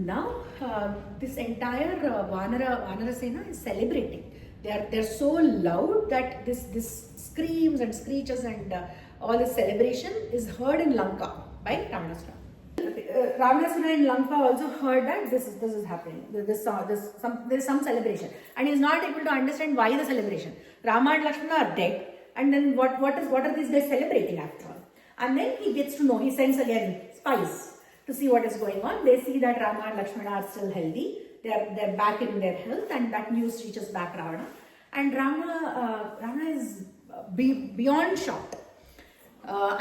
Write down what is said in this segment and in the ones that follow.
Now this entire Vanara Sena is celebrating. They're so loud that this screams and screeches and all this celebration is heard in Lanka by Ravanasura. Ravanasura in Lanka also heard that this is happening. There's some celebration, and he's not able to understand why the celebration. Rama and Lakshmana are dead, and then what are these guys celebrating after all? And then he gets to know. He sends again spies to see what is going on. They see that Rama and Lakshmana are still healthy. They're back in their health, and that news reaches back Ravana. And Ravana is beyond shocked.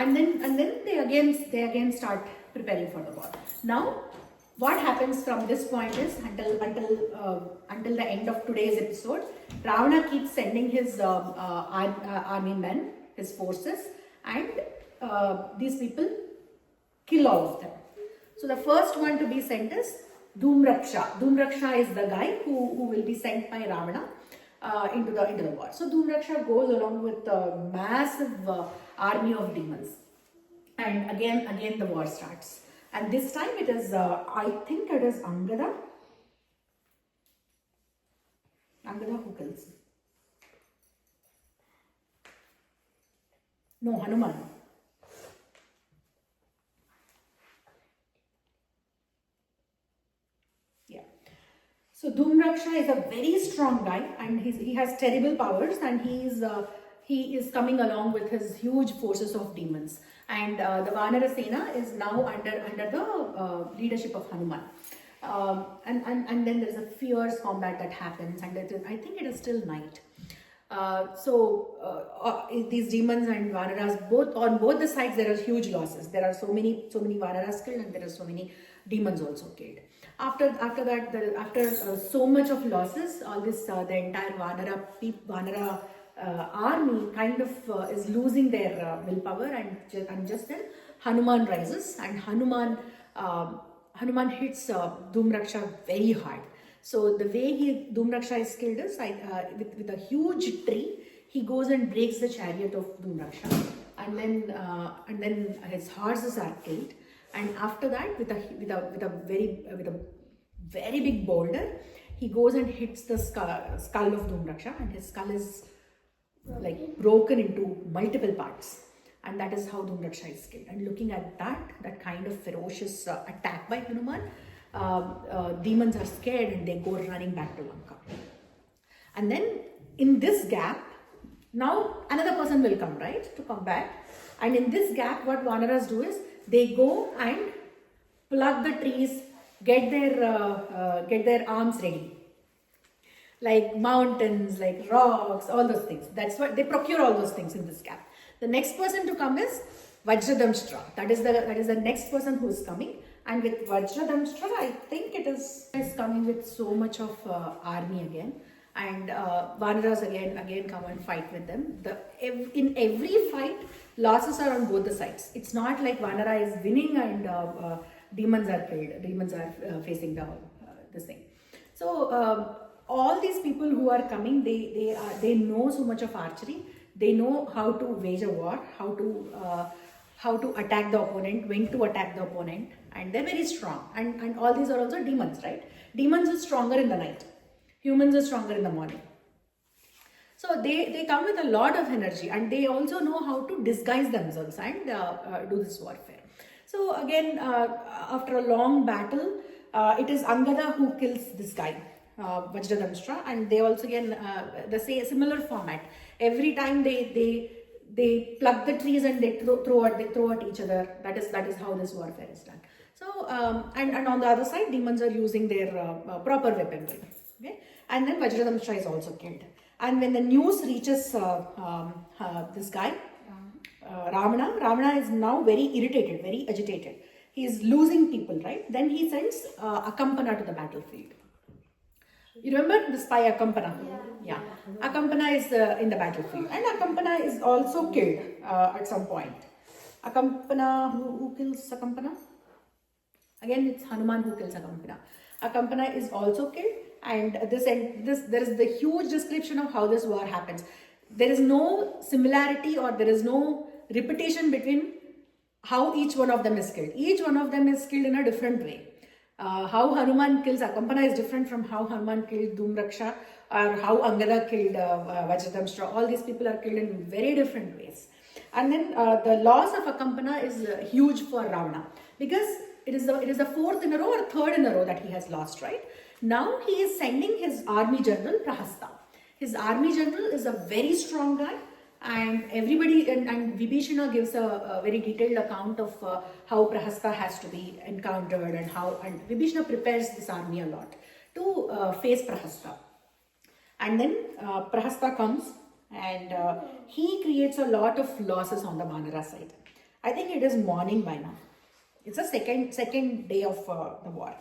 And then they again start preparing for the war. Now, what happens from this point is until the end of today's episode, Ravana keeps sending his army men, his forces, and these people kill all of them. So the first one to be sent is Dhumraksha. Dhumraksha is the guy who will be sent by Ravana into the war. So Dhumraksha goes along with a massive army of demons, and again the war starts. And this time it is I think it is Angada who kills. No, Hanuman. So Dhumraksha is a very strong guy, and he has terrible powers, and he is coming along with his huge forces of demons. And the Vanara Sena is now under the leadership of Hanuman. And then there is a fierce combat that happens, and I think it is still night. These demons and Vanaras, on both the sides, there are huge losses. There are so many Vanaras killed, and there are so many demons also killed. After so much of losses, all this the entire Vanara army kind of is losing their willpower, and just then Hanuman rises, and Hanuman hits Dhumraksha very hard. So the way Dhumraksha is killed is with a huge tree. He goes and breaks the chariot of Dhumraksha, and then his horses are killed. And after that, with a very big boulder, he goes and hits the skull of Dhumraksha, and his skull is like broken into multiple parts. And that is how Dhumraksha is killed. And looking at that kind of ferocious attack by Hanuman, demons are scared and they go running back to Lanka. And then in this gap, now another person will come, right, to come back. And in this gap, what Vanaras do is they go and plug the trees, get their arms ready, like mountains, like rocks, all those things. That's what they procure, all those things in this gap. The next person to come is Vajradamshtra. That is the next person who is coming. And with Vajradamshtra, I think it is coming with so much of army again. And Vanaras again come and fight with them. In every fight, losses are on both the sides. It's not like Vanara is winning and demons are killed. Demons are facing this thing. So all these people who are coming, they know so much of archery. They know how to wage a war, how to attack the opponent, when to attack the opponent, and they're very strong. And all these are also demons, right? Demons are stronger in the night. Humans are stronger in the morning. So they come with a lot of energy, and they also know how to disguise themselves and do this warfare. So again, after a long battle, it is Angada who kills this guy, Vajradamshtra, and they also again the similar format. Every time they plug the trees and they throw at each other. That is how this warfare is done. So and on the other side, demons are using their proper weaponry. Okay, and then Vajradamshtra is also killed. And when the news reaches this guy, Ravana is now very irritated, very agitated. He is losing people, right? Then he sends Akampana to the battlefield. You remember the spy Akampana? Yeah. Akampana is in the battlefield, and Akampana is also killed at some point. Akampana, who kills Akampana? Again, it's Hanuman who kills Akampana. Akampana is also killed, and there is the huge description of how this war happens. There is no similarity or there is no repetition between how each one of them is killed. Each one of them is killed in a different way. How Hanuman kills Akampana is different from how Hanuman killed Dhumraksha or how Angada killed Vajradamshra. All these people are killed in very different ways. And then the loss of Akampana is huge for Ravana, because it is the fourth in a row or third in a row that he has lost, right? Now he is sending his army general Prahasta. His army general is a very strong guy, and everybody and Vibhishana gives a very detailed account of how Prahasta has to be encountered, and Vibhishana prepares this army a lot to face Prahasta. And then Prahasta comes, and he creates a lot of losses on the Vanara side. I think it is morning by now. It's the second day of the war.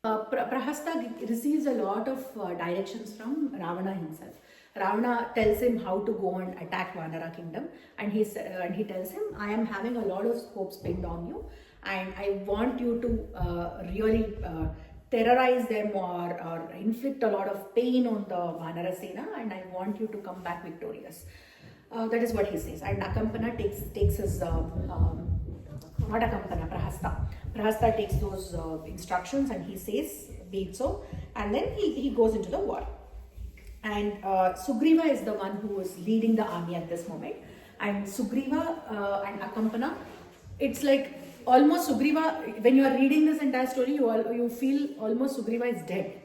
Prahasta receives a lot of directions from Ravana himself. Ravana tells him how to go and attack Vanara kingdom, and he tells him, I am having a lot of hopes pinned on you, and I want you to really terrorize them or inflict a lot of pain on the Vanara Sena, and I want you to come back victorious. That is what he says. And Akampana takes his, not Akampana, Prahasta takes those instructions, and he says, be it so, and then he goes into the war. And Sugriva is the one who is leading the army at this moment. And Sugriva and Akampana, it's like almost Sugriva, when you are reading this entire story, you feel almost Sugriva is dead.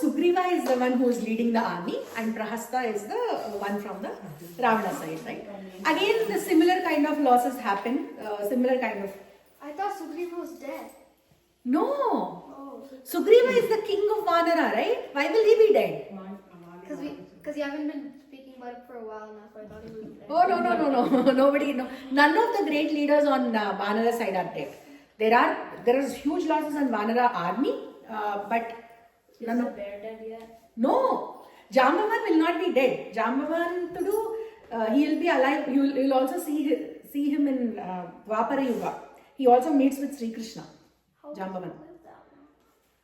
Sugriva is the one who is leading the army, and Prahasta is the one from the Ravana side, right? Again, the similar kind of losses happen, similar kind of... I thought Sugriva was dead. No! Oh. Sugriva is the king of Vanara, right? Why will he be dead? Because you haven't been speaking about it for a while now, so I thought he was dead. Oh, no. Nobody, no. None of the great leaders on Vanara side are dead. There is huge losses on Vanara army, but... Is the bear dead yet? No! Jambavan will not be dead. Jambavan he will be alive. You will also see him in Dwapara Yuga. He also meets with Sri Krishna. Jambavan.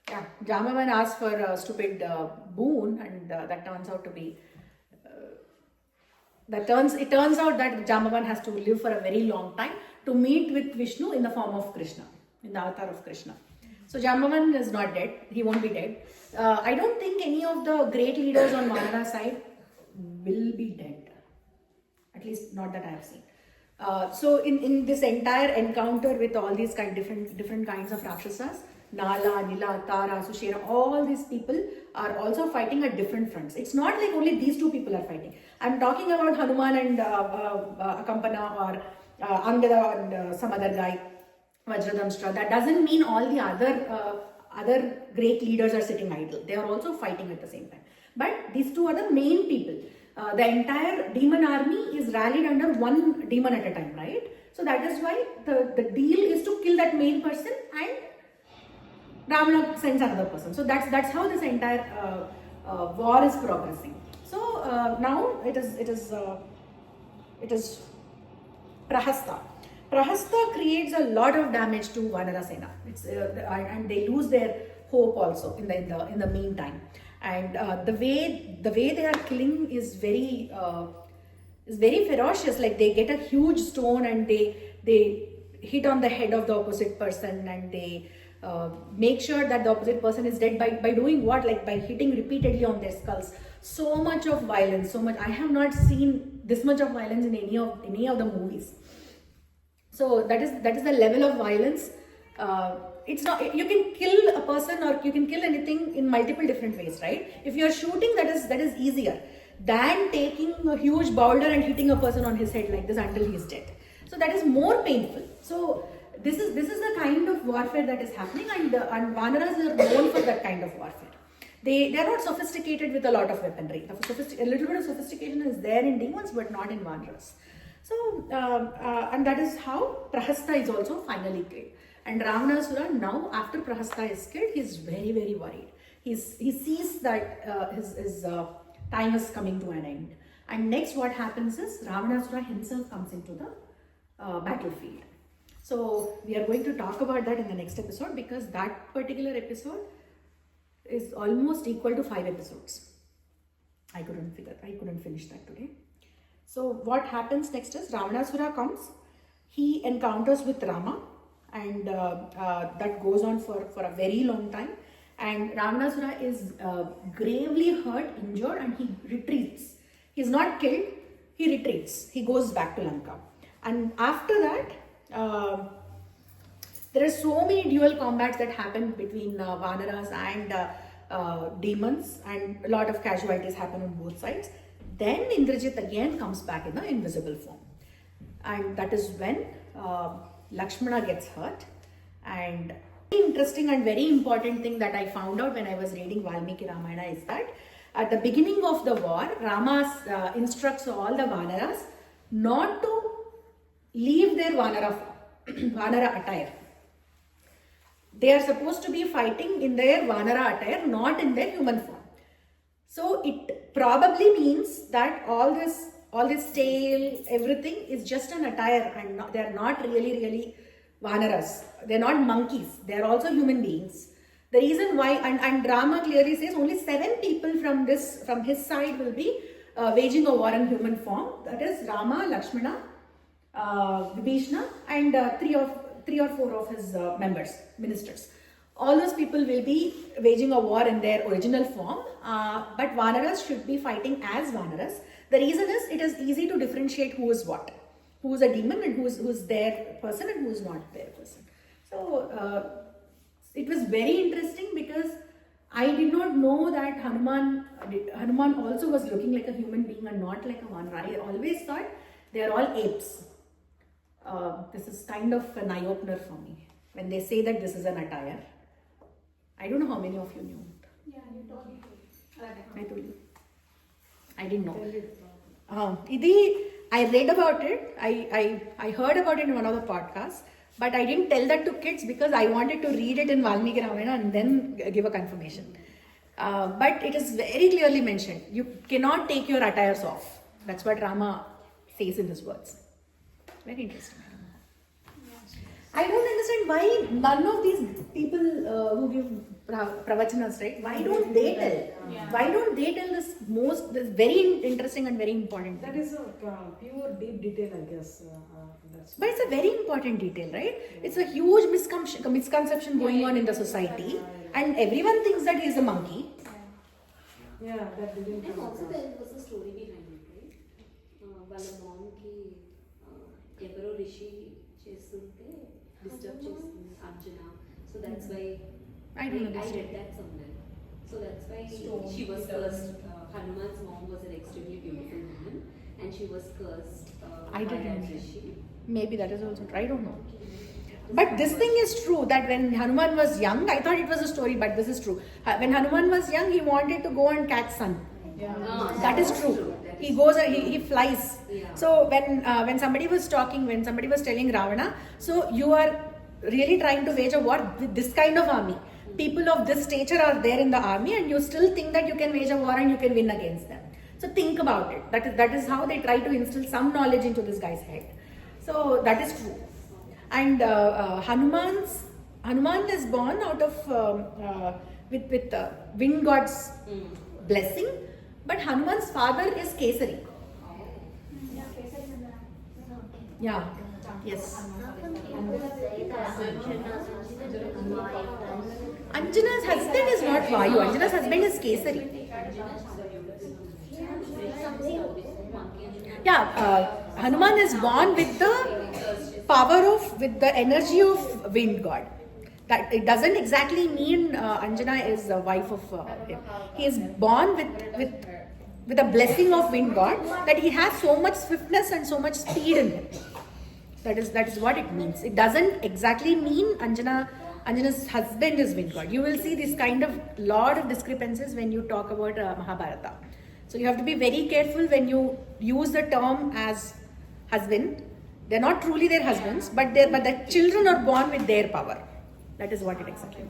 Yeah, Jambavan asks for a stupid boon, and that turns out to be... it turns out that Jambavan has to live for a very long time to meet with Vishnu in the form of Krishna, in the avatar of Krishna. So Jambavan is not dead. He won't be dead. I don't think any of the great leaders on Vanara side will be dead. At least not that I have seen. So in this entire encounter with all these different kinds of Rakshasas, Nala, Nila, Tara, Sushera, all these people are also fighting at different fronts. It's not like only these two people are fighting. I'm talking about Hanuman and Akampana, or Angada and some other guy, Vajradamshra. That doesn't mean all the other great leaders are sitting idle. They are also fighting at the same time. But these two are the main people. The entire demon army is rallied under one demon at a time, right? So that is why the deal is to kill that main person, and Ravana sends another person. So that's how this entire war is progressing. So now it is Prahasta. Prahasta creates a lot of damage to Vanara Sena. And they lose their hope also in the meantime. And the way they are killing is very ferocious. Like, they get a huge stone and they hit on the head of the opposite person, and they make sure that the opposite person is dead by doing what? Like, by hitting repeatedly on their skulls. So much of violence, so much. I have not seen this much of violence in any of the movies. So that is the level of violence. It's not, you can kill a person or you can kill anything in multiple different ways, right? If you are shooting, that is easier than taking a huge boulder and hitting a person on his head like this until he is dead. So that is more painful. So this is the kind of warfare that is happening, and Vanaras are known for that kind of warfare. They are not sophisticated with a lot of weaponry. A little bit of sophistication is there in demons, but not in Vanaras. So and that is how Prahasta is also finally killed. And Ravanasura, now after Prahasta is killed, he is very, very worried. He sees that his time is coming to an end. And next what happens is Ravanasura himself comes into the battlefield. So we are going to talk about that in the next episode, because that particular episode is almost equal to 5 episodes. I couldn't finish that today. So what happens next is Ravanasura comes, he encounters with Rama, and that goes on for a very long time. And Ravanasura is gravely hurt, injured, and he retreats. He's not killed, he retreats. He goes back to Lanka. And after that, there are so many dual combats that happen between Vanaras and demons, and a lot of casualties happen on both sides. Then Indrajit again comes back in the invisible form. And that is when Lakshmana gets hurt. And very interesting and very important thing that I found out when I was reading Valmiki Ramayana is that at the beginning of the war, Rama instructs all the Vanaras not to leave their Vanara attire. They are supposed to be fighting in their Vanara attire, not in their human form. So it probably means that all this tail, everything is just an attire, and they are not really Vanaras. They are not monkeys. They are also human beings. The reason why, and Rama clearly says only 7 people from his side will be waging a war in human form. That is Rama, Lakshmana, Vibhishana, and 3 or 4 of his ministers. All those people will be waging a war in their original form, but Vanaras should be fighting as Vanaras. The reason is it is easy to differentiate who is what, who is a demon and who is their person and who is not their person. So it was very interesting because I did not know that Hanuman also was looking like a human being and not like a Vanara. I always thought they are all apes. This is kind of an eye-opener for me when they say that this is an attire. I don't know how many of you knew it. Yeah, you told me. I told you. I didn't know. I read about it. I heard about it in one of the podcasts, but I didn't tell that to kids because I wanted to read it in Valmiki Ramayana and then give a confirmation. But it is very clearly mentioned. You cannot take your attires off. That's what Rama says in his words. Very interesting. I don't understand why none of these people who give pravachanas, right? Why don't they tell? Yeah. Why don't they tell this very interesting and very important thing? That is a pure deep detail, I guess. But it's a very important detail, right? It's a huge misconception going on in the society, and everyone thinks that he's a monkey. Yeah, that didn't And come also across. there was a story behind it, right? వాళ్ళ మామ్కి ఎవరో రిషి చేస్తుంటే disturb చేస్తుంది Anjana. So that's why I don't I understand. read that somewhere. So that's why she was cursed. Hanuman's mom was an extremely beautiful woman and she was cursed I by didn't that know. rishi. Maybe that is also true. I don't know. But this thing is true that when Hanuman was young, I thought it was a story, but this is true. When Hanuman was young, he wanted to go and catch sun. Yeah. That is true. He goes, he flies. Yeah. So when somebody was talking, when somebody was telling Ravana, so you are really trying to wage a war with this kind of army. People of this stature are there in the army, and you still think that you can wage a war and you can win against them. So think about it. That is how they try to instill some knowledge into this guy's head. So that is true. And Hanuman is born out of with wind god's blessing, but Hanuman's father is Kesari. Yeah. Yes. Anjana's husband is not Vayu. Anjana's husband is Kesari. Yeah, Hanuman is born with the with the energy of wind god. That it doesn't exactly mean Anjana is the wife of him. He is born with a blessing of wind god, that he has so much swiftness and so much speed in him. That is what it means. It doesn't exactly mean Anjana's husband is wind god. You will see this kind of lot of discrepancies when you talk about Mahabharata. So you have to be very careful when you use the term as husband. They're not truly their husbands, but the children are born with their power. That is what it exactly means.